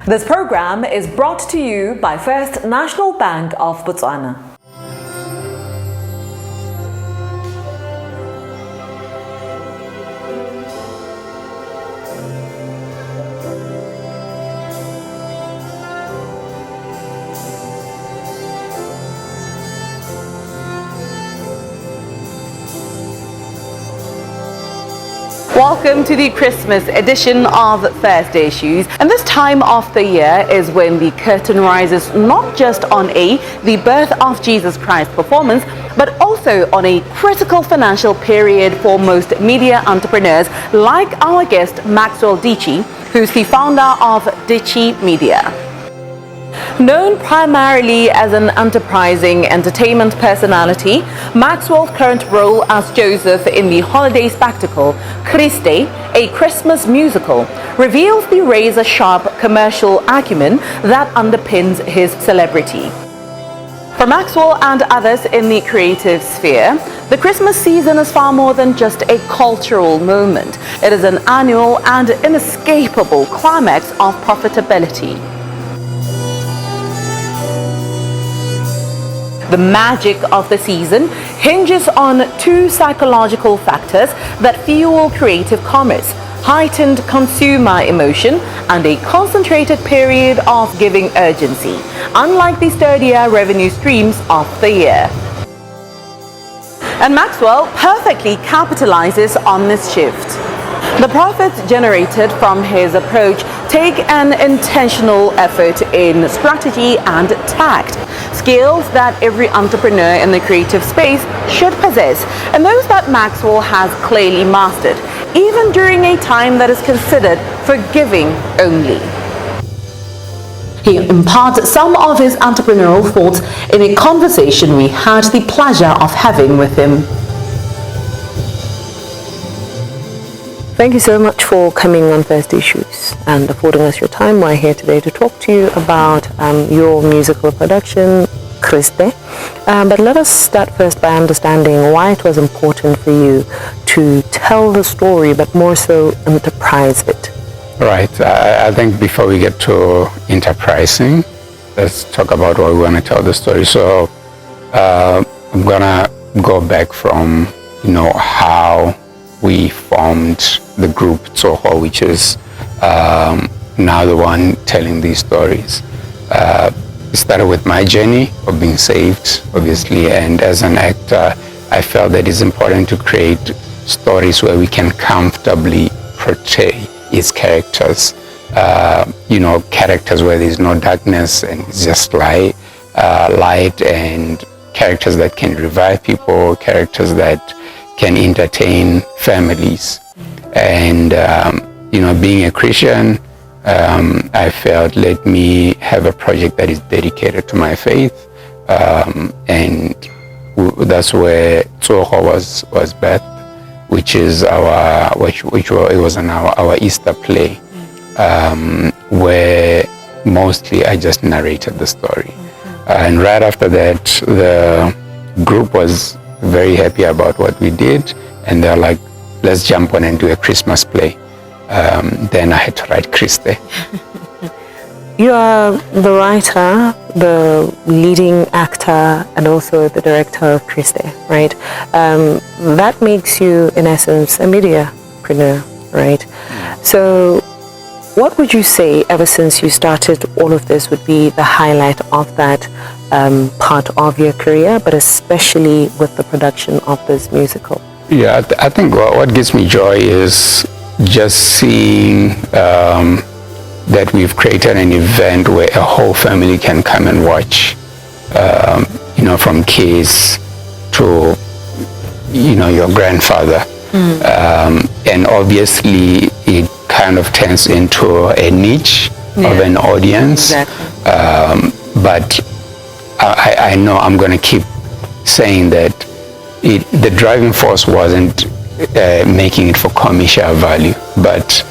This program is brought to you by First National Bank of Botswana. Welcome to the Christmas edition of First Issues, and this time of the year is when the curtain rises not just on the birth of Jesus Christ performance, but also on a critical financial period for most media entrepreneurs like our guest Maxwell Dichi, who's the founder of Dichi Media. Known primarily as an enterprising entertainment personality, Maxwell's current role as Joseph in the holiday spectacle Kriste, a Christmas musical, reveals the razor-sharp commercial acumen that underpins his celebrity. For Maxwell and others in the creative sphere, the Christmas season is far more than just a cultural moment. It is an annual and inescapable climax of profitability. The magic of the season hinges on two psychological factors that fuel creative commerce: heightened consumer emotion and a concentrated period of giving urgency, unlike the sturdier revenue streams of the year. And Maxwell perfectly capitalizes on this shift. The profits generated from his approach take an intentional effort in strategy and tact, skills that every entrepreneur in the creative space should possess, and those that Maxwell has clearly mastered, even during a time that is considered forgiving only. He imparts some of his entrepreneurial thoughts in a conversation we had the pleasure of having with him. Thank you so much for coming on First Issues and affording us your time. We're here today to talk to you about your musical production, Kriste. But let us start first by understanding why it was important for you to tell the story, but more so enterprise it. Right. I think before we get to enterprising, let's talk about why we want to tell the story. So I'm gonna go back from how we formed the group Tsoho, which is now the one telling these stories. It started with my journey of being saved, obviously, and as an actor, I felt that it's important to create stories where we can comfortably portray its characters. Characters where there's no darkness and it's just light, and characters that can revive people, characters that can entertain families. And being a Christian, I felt, let me have a project that is dedicated to my faith, and that's where Tsoho was birthed, which is our Easter play, where mostly I just narrated the story. And right after that, the group was very happy about what we did, and they're like, let's jump on and do a Christmas play. Then I had to write Kriste. You are the writer, the leading actor, and also the director of Kriste, right? That makes you, in essence, a mediapreneur, right? So what would you say, ever since you started all of this, would be the highlight of that part of your career, but especially with the production of this musical? Yeah, I think what gives me joy is just seeing that we've created an event where a whole family can come and watch, from kids to, your grandfather. And obviously it kind of turns into a niche of an audience. Exactly. But I know I'm going to keep saying that the driving force wasn't making it for commercial value, but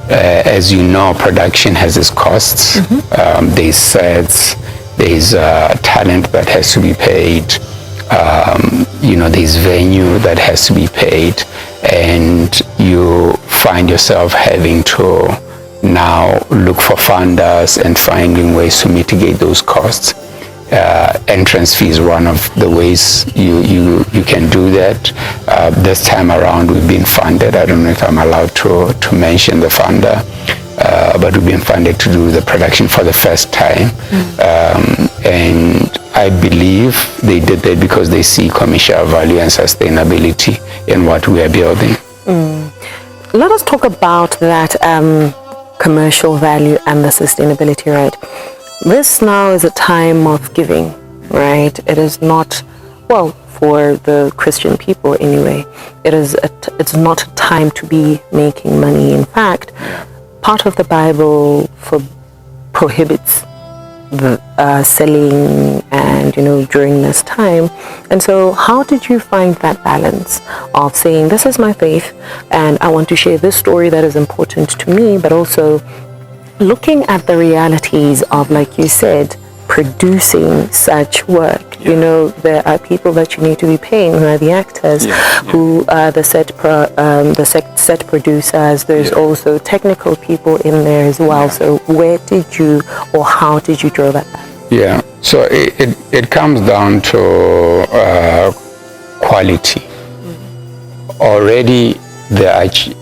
as you know, production has its costs. There's sets, there's talent that has to be paid, there's venue that has to be paid, and you find yourself having to now look for funders and finding ways to mitigate those costs. Entrance fee is one of the ways you can do that. This time around we've been funded. I don't know if I'm allowed to mention the funder, but we've been funded to do the production for the first time. And I believe they did that because they see commercial value and sustainability in what we are building. Let us talk about that commercial value and the sustainability, right? This now is a time of giving, right? It is not, well, for the Christian people anyway, it's not a time to be making money. In fact, part of the Bible prohibits the selling and during this time. And so how did you find that balance of saying, this is my faith and I want to share this story that is important to me, but also looking at the realities of, like you said, producing such work? There are people that you need to be paying, who are the actors, who are the set producers. There's also technical people in there as well. So where did you, or how did you draw that back? So it comes down to quality. Already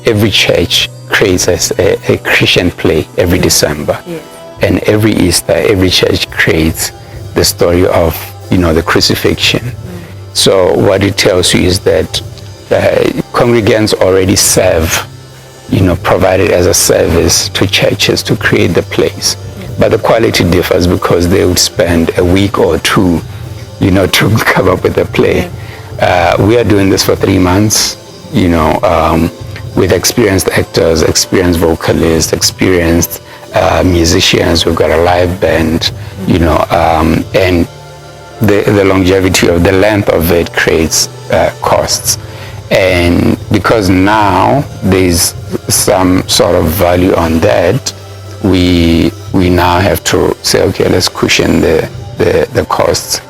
every church creates a Christian play every December. And every Easter, every church creates the story of, the crucifixion. So what it tells you is that congregants already serve, provided as a service to churches to create the plays. But the quality differs because they would spend a week or two, to come up with a play. We are doing this for 3 months, with experienced actors, experienced vocalists, experienced musicians. We've got a live band, and the longevity of the length of it creates costs. And because now there's some sort of value on that, we now have to say, okay, let's cushion the costs.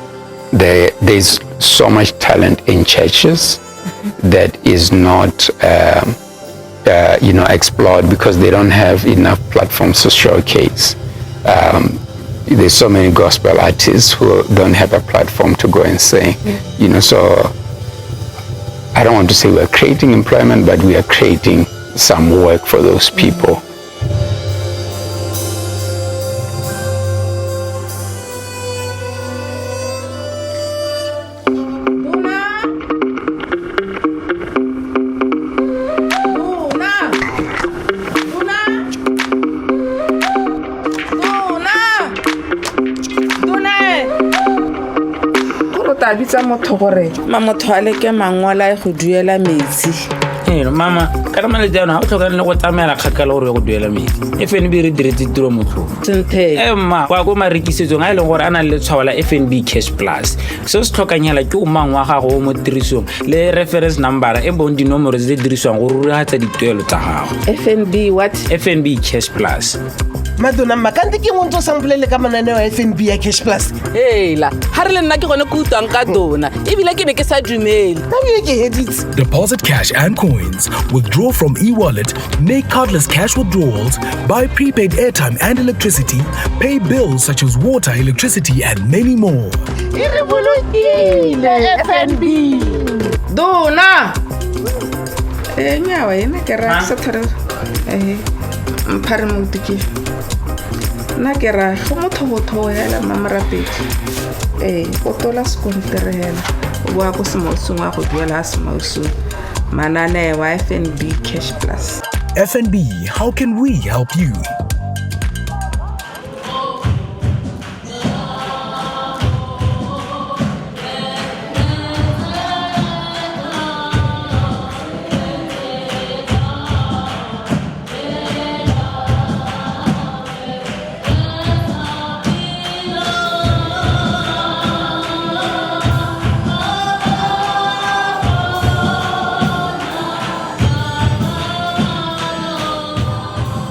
There's so much talent in churches that is not explored because they don't have enough platforms to showcase. There's so many gospel artists who don't have a platform to go and sing. So I don't want to say we're creating employment, but we are creating some work for those people. bitsa motho gore motho a leke mangwala go duela metsi. Mama ka re male jana ha o tlhoka le go tsamela kgakala gore go duela metsi. FNB re diretse tiro motho senthe ma kwa go marekisetsong a ile gore ana le tshwala FNB cash plus. So se tlhokanyela ke o mangwa gago mo tirisong le reference number e bon dinomoro tse diriswang go ruragatsa dituelo tsa gago. FNB what? FNB cash plus. Madonna makante ke monto sampolele ka mananeo a FNB ya cash plus. La ha re le nna ke gone go utwang ka dona ebile ke ne ke sa dumele. Deposit cash and coins, withdraw from e-wallet, make cardless cash withdrawals, buy prepaid airtime and electricity, pay bills such as water, electricity and many more. FNB. Dona. Nyawa ene ke ra sa thare. Mpare motiki. Na ke ra go motho hela mamarapedi go tola sekontere hela o bua go semosong wa go duela semosong manane wa FNB cash plus. FNB, how can we help you?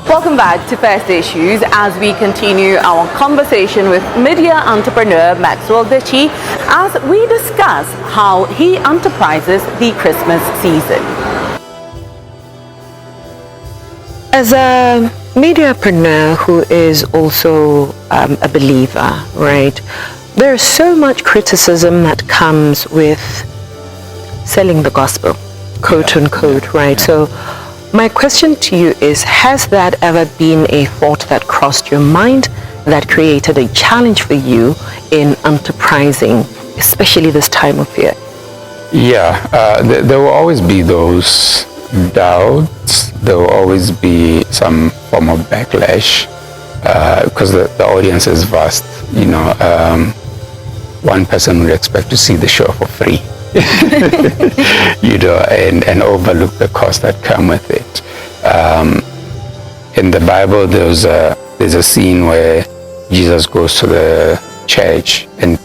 Welcome back to First Issues as we continue our conversation with media entrepreneur Maxwell Dichi as we discuss how he enterprises the Christmas season. As a mediapreneur who is also a believer, right? There's so much criticism that comes with selling the gospel, quote unquote, right? So my question to you is, has that ever been a thought that crossed your mind that created a challenge for you in enterprising, especially this time of year? Yeah, there will always be those doubts. There will always be some form of backlash because the audience is vast. You know, one person would expect to see the show for free, you know, and overlook the costs that come with it. In the Bible, there's a scene where Jesus goes to the church, and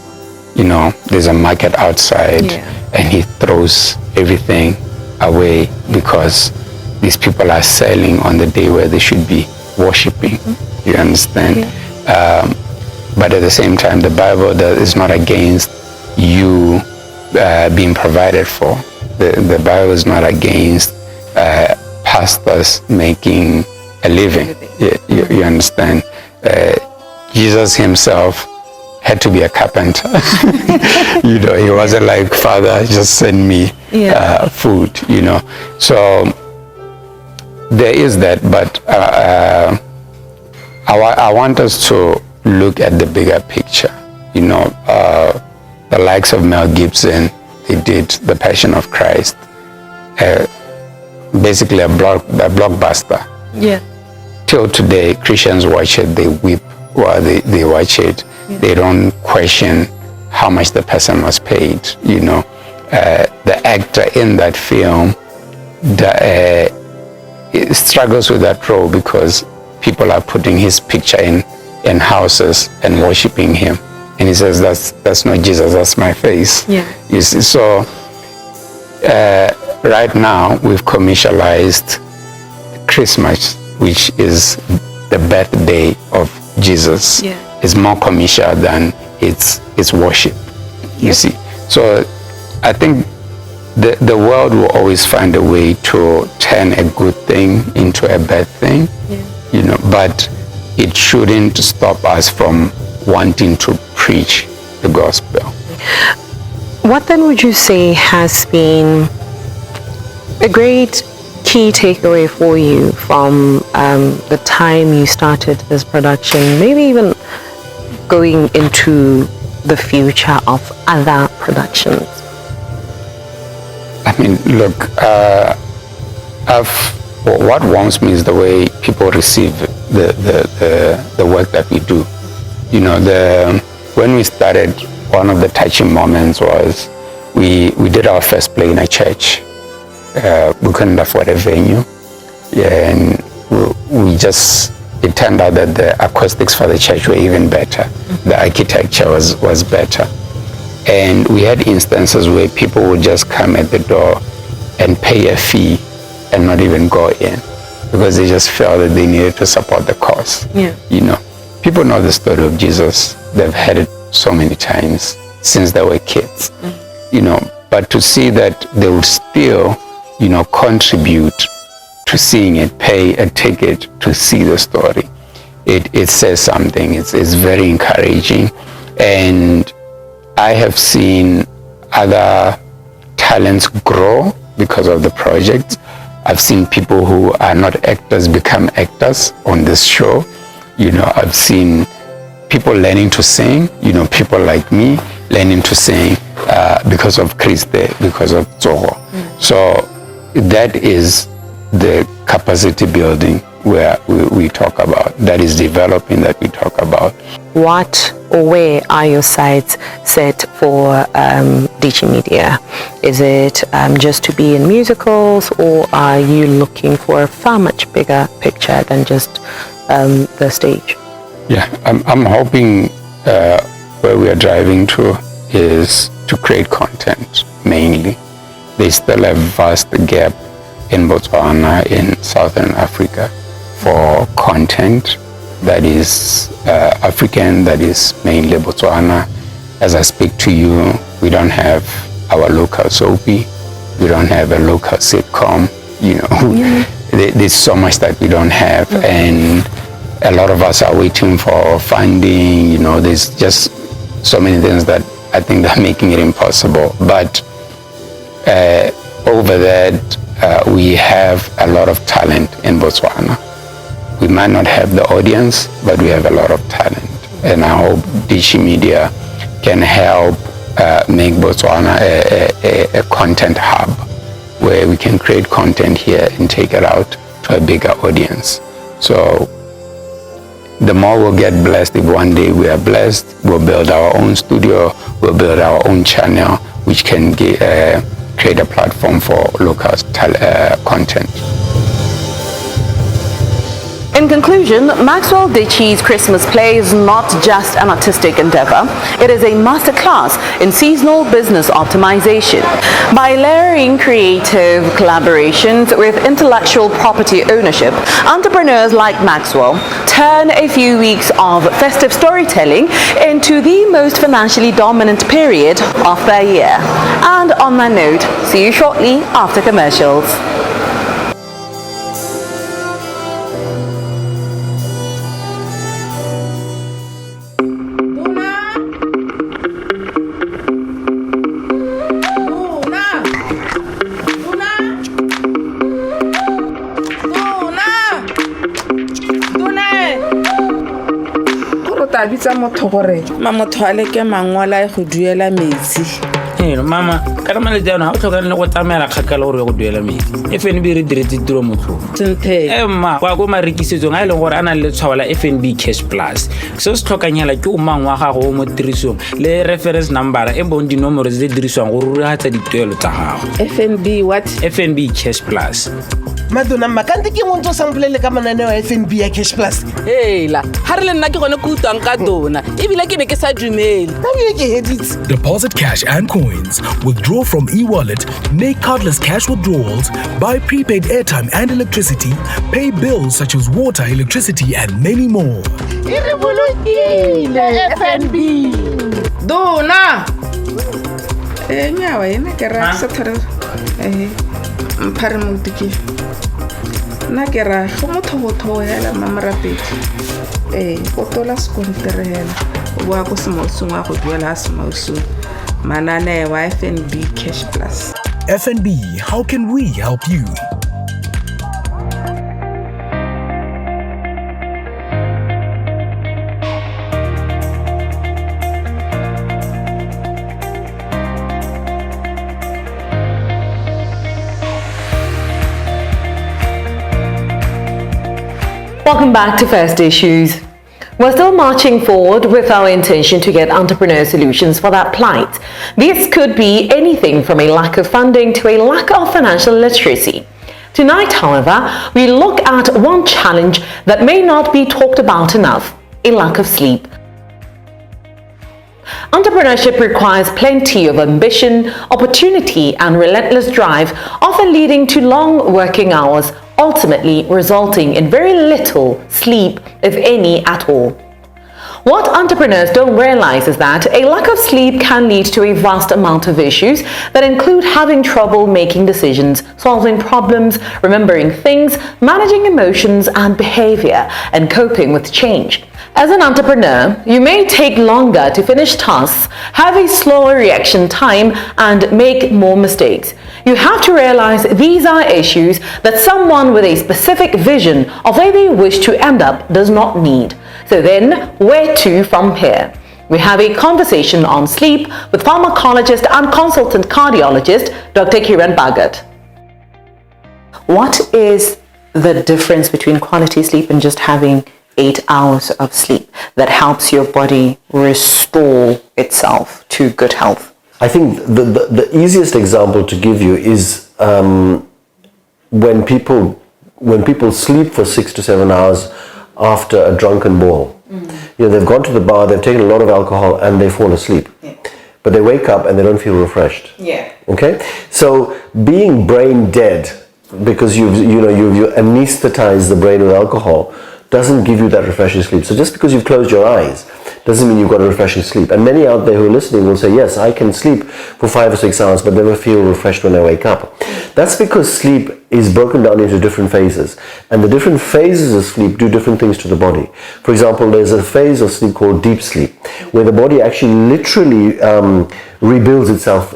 you know, there's a market outside, and he throws everything away because these people are selling on the day where they should be worshiping. You understand? But at the same time, the Bible is not against you being provided for. The Bible is not against pastors making a living. You understand? Jesus himself had to be a carpenter. You know, he wasn't like, Father, just send me food, you know. So there is that, but I want us to look at the bigger picture. You know, the likes of Mel Gibson, they did The Passion of Christ, basically a blockbuster. Yeah. Till today, Christians watch it, they weep while they watch it. They don't question how much the person was paid. You know, the actor in that film struggles with that role because people are putting his picture in houses and worshiping him, and he says, that's not Jesus, that's my face. You see, so right now we've commercialized Christmas, which is the birthday of Jesus. Is more commercial than its worship. You see, so I think the world will always find a way to turn a good thing into a bad thing. You know, but it shouldn't stop us from wanting to preach the gospel. What then would you say has been a great key takeaway for you from the time you started this production, maybe even going into the future of other productions? I mean, look, what warms me is the way people receive the work that we do. You know, when we started, one of the touching moments was we did our first play in a church. We couldn't afford a venue, and it turned out that the acoustics for the church were even better. The architecture was better. And we had instances where people would just come at the door and pay a fee and not even go in because they just felt that they needed to support the cause. You know, people know the story of Jesus. They've heard it so many times since they were kids. You know, but to see that they would still, you know, contribute to seeing it, pay a ticket to see the story, it says something. It's very encouraging. And I have seen other talents grow because of the project. I've seen people who are not actors become actors on this show. You know, I've seen people learning to sing, you know, people like me learning to sing because of Kriste, because of Zoho. So that is the capacity building where we talk about, that is developing that we talk about. What or where are your sights set for Dichi Media? Is it just to be in musicals, or are you looking for a far much bigger picture than just the stage? Yeah, I'm hoping where we are driving to is to create content mainly. There's still a vast gap in Botswana, in Southern Africa, for content that is African, that is mainly Botswana. As I speak to you, we don't have our local soapy, we don't have a local sitcom, you know. there's so much that we don't have, and a lot of us are waiting for funding. You know, there's just so many things that I think are making it impossible. But over that, we have a lot of talent in Botswana. We might not have the audience, but we have a lot of talent. And I hope Dichi Media can help make Botswana a content hub where we can create content here and take it out to a bigger audience. So the more we'll get blessed, if one day we are blessed, we'll build our own studio, we'll build our own channel, which can create a platform for local content. In conclusion, Maxwell Dichi's Christmas play is not just an artistic endeavor, it is a masterclass in seasonal business optimization. By layering creative collaborations with intellectual property ownership, entrepreneurs like Maxwell turn a few weeks of festive storytelling into the most financially dominant period of their year. And on that note, see you shortly after commercials. bitsa motho gore motho a leke mangwala go duela metsi. Mama, ka rama le jana ha o tlhoka le go tsamela kgakala gore go duela metsi. FNB re diretse tiro motho. Senthe. Ma, kwa go marekisetsong a ile gore ana le tshwao la FNB Cash Plus. Se se tlhokanyela ke o mang wa gago mo tirisong le reference number e bong dinomoro tse diriswang go ruragatsa dituelo tsa gago. FNB what? FNB Cash Plus. Madonna makante ke montso sampolele ka mananeo a FNB ya Cash Plus. Hela, ha re le nna ke gone go utlwang ka dona. Ebile ke ne ke sa dumele. Deposit cash and coins, withdraw from e-wallet, make cardless cash withdrawals, buy prepaid airtime and electricity, pay bills such as water, electricity and many more. FNB. Dona. Nyawa ene ke ra sa thare. Mpare motiki. Na ke ra go motho ya la mamarapedi. Go tola skontere hela. Wa go semosong wa go duela semosong. Manane wa FNB Cash Plus. FNB, how can we help you? Welcome back to First Issues. We're still marching forward with our intention to get entrepreneur solutions for that plight. This could be anything from a lack of funding to a lack of financial literacy. Tonight, however, we look at one challenge that may not be talked about enough: a lack of sleep. Entrepreneurship requires plenty of ambition, opportunity, and relentless drive, often leading to long working hours, ultimately resulting in very little sleep, if any at all. What entrepreneurs don't realize is that a lack of sleep can lead to a vast amount of issues that include having trouble making decisions, solving problems, remembering things, managing emotions and behavior, and coping with change. As an entrepreneur, you may take longer to finish tasks, have a slower reaction time, and make more mistakes. You have to realize these are issues that someone with a specific vision of where they wish to end up does not need. So then, where to from here? We have a conversation on sleep with pharmacologist and consultant cardiologist, Dr. Bhagat. What is the difference between quality sleep and just having 8 hours of sleep that helps your body restore itself to good health? I think the easiest example to give you is when people sleep for 6 to 7 hours after a drunken ball. You know, they've gone to the bar, they've taken a lot of alcohol, and they fall asleep. Yeah. But they wake up and they don't feel refreshed. Yeah. Okay? So being brain dead because you've anesthetized the brain with alcohol doesn't give you that refreshing sleep. So just because you've closed your eyes doesn't mean you've got a refreshing sleep. And many out there who are listening will say, yes, I can sleep for 5 or 6 hours but never feel refreshed when I wake up. That's because sleep is broken down into different phases, and the different phases of sleep do different things to the body. For example, there's a phase of sleep called deep sleep, where the body actually literally rebuilds itself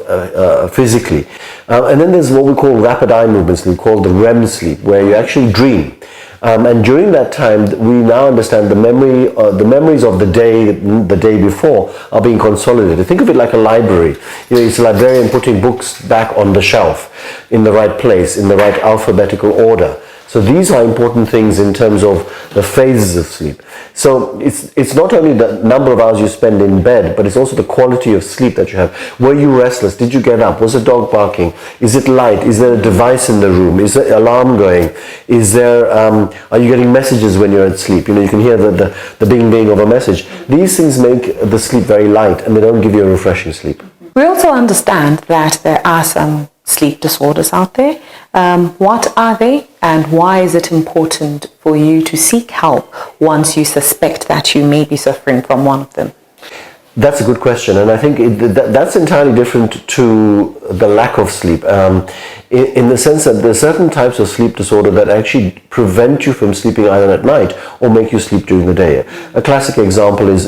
physically. And then there's what we call rapid eye movement sleep, called the REM sleep, where you actually dream. And during that time, we now understand the memories of the day before are being consolidated. Think of it like a library. It's a librarian putting books back on the shelf in the right place, in the right alphabetical order. So these are important things in terms of the phases of sleep. So it's not only the number of hours you spend in bed, but it's also the quality of sleep that you have. Were you restless? Did you get up? Was the dog barking? Is it light? Is there a device in the room? Is there alarm going? Is there? Are you getting messages when you're at sleep? You can hear the bing bing of a message. These things make the sleep very light, and they don't give you a refreshing sleep. We also understand that there are some sleep disorders out there. What are they, and why is it important for you to seek help once you suspect that you may be suffering from one of them? That's a good question, and I think that's entirely different to the lack of sleep, in the sense that there are certain types of sleep disorder that actually prevent you from sleeping either at night or make you sleep during the day. A classic example is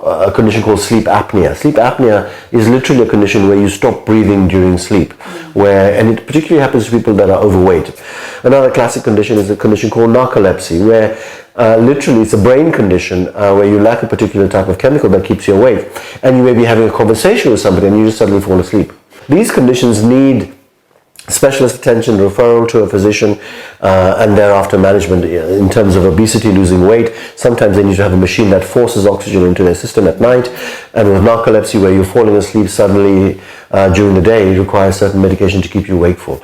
a condition called sleep apnea. Sleep apnea is literally a condition where you stop breathing during sleep, and it particularly happens to people that are overweight. Another classic condition is a condition called narcolepsy, where literally it's a brain condition where you lack a particular type of chemical that keeps you awake, and you may be having a conversation with somebody and you just suddenly fall asleep. These conditions need specialist attention, referral to a physician, and thereafter management in terms of obesity, losing weight. Sometimes they need to have a machine that forces oxygen into their system at night, and with narcolepsy, where you're falling asleep suddenly during the day, it requires certain medication to keep you wakeful.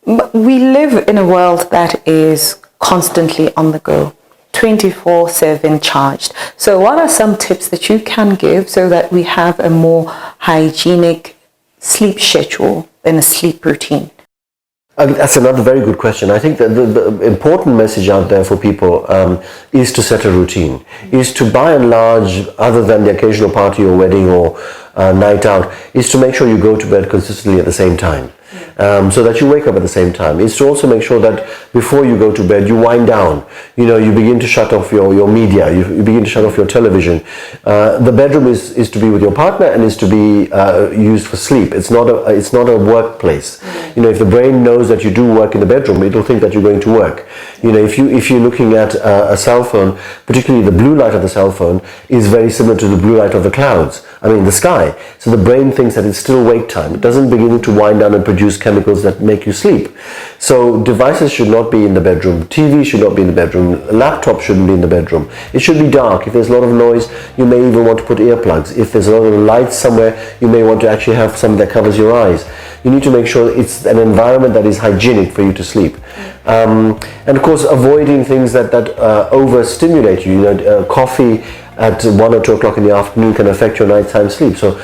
But we live in a world that is constantly on the go, 24/7 charged. So what are some tips that you can give so that we have a more hygienic sleep schedule and a sleep routine? That's another very good question. I think that the important message out there for people is to set a routine, is to by and large, other than the occasional party or wedding or night out, is to make sure you go to bed consistently at the same time. So that you wake up at the same time. It's to also make sure that before you go to bed, you wind down. You begin to shut off your media. You begin to shut off your television. The bedroom is to be with your partner and is to be used for sleep. It's not a workplace. If the brain knows that you do work in the bedroom, it'll think that you're going to work. If you're looking at a cell phone, particularly the blue light of the cell phone is very similar to the blue light of the clouds. The sky. So the brain thinks that it's still wake time. It doesn't begin to wind down and produce chemicals that make you sleep. So devices should not be in the bedroom. TV should not be in the bedroom. A laptop shouldn't be in the bedroom. It should be dark. If there's a lot of noise, you may even want to put earplugs. If there's a lot of light somewhere, you may want to actually have something that covers your eyes. You need to make sure it's an environment that is hygienic for you to sleep. And of course, avoiding things that overstimulate you. Coffee at 1 or 2 o'clock in the afternoon can affect your nighttime sleep. So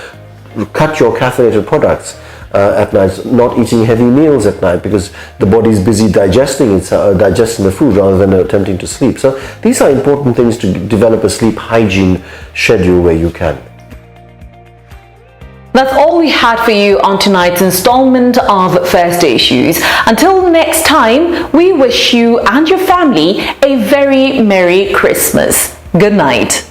cut your caffeinated products at night, not eating heavy meals at night because the body is busy digesting the food rather than attempting to sleep. So these are important things to develop a sleep hygiene schedule where you can. That's all we had for you on tonight's installment of First Issues. Until next time, we wish you and your family a very Merry Christmas. Good night.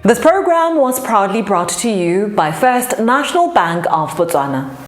This program was proudly brought to you by First National Bank of Botswana.